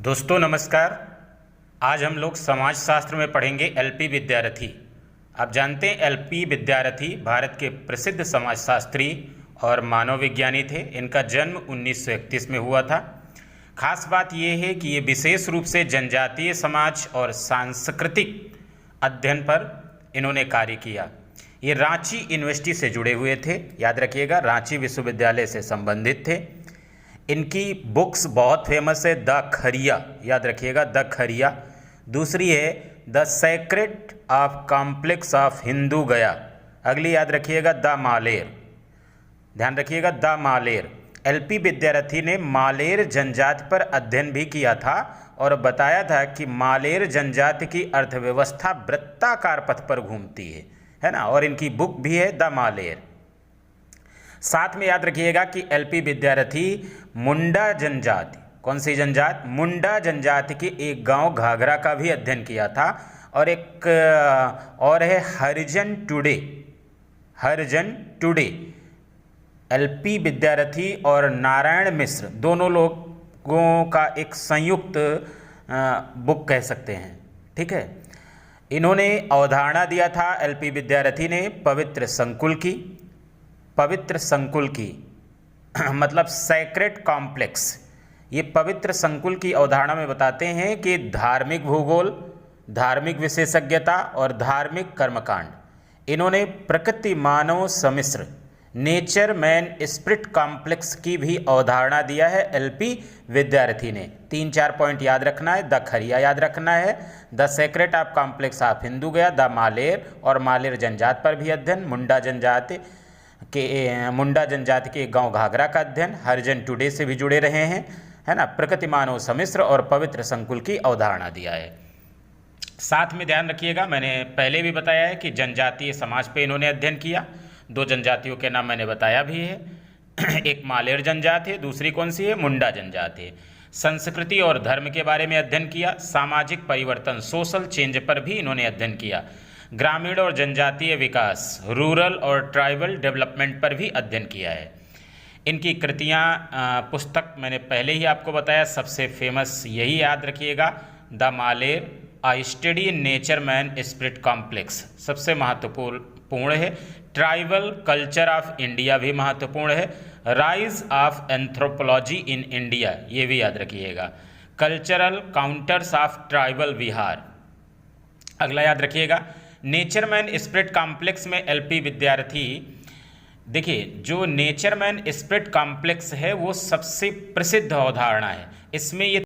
दोस्तों नमस्कार। आज हम लोग समाजशास्त्र में पढ़ेंगे एलपी विद्यार्थी। आप जानते हैं एलपी विद्यार्थी भारत के प्रसिद्ध समाजशास्त्री और मानव विज्ञानी थे। इनका जन्म 1931 में हुआ था। खास बात यह है कि ये विशेष रूप से जनजातीय समाज और सांस्कृतिक अध्ययन पर इन्होंने कार्य किया। ये रांची यूनिवर्सिटी से जुड़े हुए थे, याद रखिएगा, रांची विश्वविद्यालय से संबंधित थे। इनकी बुक्स बहुत फेमस है, द खरिया, याद रखिएगा, द खरिया। दूसरी है the sacred of complex of Hindu Gaya. अगली याद रखिएगा द मालेर, ध्यान रखिएगा, द मालेर। एलपी विद्यार्थी ने मालेर जनजाति पर अध्ययन भी किया था और बताया था कि मालेर जनजाति की अर्थव्यवस्था वृत्ताकार पथ पर घूमती है ना। और इनकी बुक भी है द मालेर। साथ में याद रखिएगा कि एलपी विद्यार्थी मुंडा जनजाति, कौन सी जनजाति? मुंडा जनजाति के एक गांव घाघरा का भी अध्ययन किया था। और एक और है हरिजन टुडे, हरिजन टुडे। एलपी विद्यार्थी और नारायण मिश्र दोनों लोगों का एक संयुक्त बुक कह सकते हैं, ठीक है। इन्होंने अवधारणा दिया था एलपी विद्यार्थी ने पवित्र संकुल की, पवित्र संकुल की मतलब सैक्रेड कॉम्प्लेक्स। ये पवित्र संकुल की अवधारणा में बताते हैं कि धार्मिक भूगोल, धार्मिक विशेषज्ञता और धार्मिक कर्मकांड। इन्होंने प्रकृति मानव सम्मिश्र, नेचर मैन स्पिरिट कॉम्प्लेक्स की भी अवधारणा दिया है एलपी विद्यार्थी ने। 3-4 पॉइंट याद रखना है। द खरिया याद रखना है, the sacred of complex of Hindu Gaya, the मालेर और मालेर जनजाति पर भी अध्ययन, मुंडा जनजाति के गांव घाघरा का अध्ययन, हरिजन टुडे से भी जुड़े रहे हैं, है ना, प्रकृति मानव सम्मिश्र और पवित्र संकुल की अवधारणा दिया है। साथ में ध्यान रखिएगा, मैंने पहले भी बताया है कि जनजातीय समाज पे इन्होंने अध्ययन किया। 2 जनजातियों के नाम मैंने बताया भी है, एक मालेर जनजाति है, दूसरी कौन सी है? मुंडा जनजाति है। संस्कृति और धर्म के बारे में अध्ययन किया। सामाजिक परिवर्तन, सोशल चेंज पर भी इन्होंने अध्ययन किया। ग्रामीण और जनजातीय विकास, रूरल और ट्राइबल डेवलपमेंट पर भी अध्ययन किया है। इनकी कृतियाँ, पुस्तक मैंने पहले ही आपको बताया, सबसे फेमस यही याद रखिएगा, the Maler, a study in nature man spirit complex सबसे महत्वपूर्ण है। ट्राइबल कल्चर ऑफ इंडिया भी महत्वपूर्ण है। Rise of anthropology in India, ये भी याद रखिएगा। Cultural counters of tribal Bihar. अगला याद रखिएगा, नेचर मैन स्पिरिट कॉम्प्लेक्स में एलपी विद्यार्थी, देखिए जो नेचर मैन स्पिरिट कॉम्प्लेक्स है वो सबसे प्रसिद्ध अवधारणा है। इसमें ये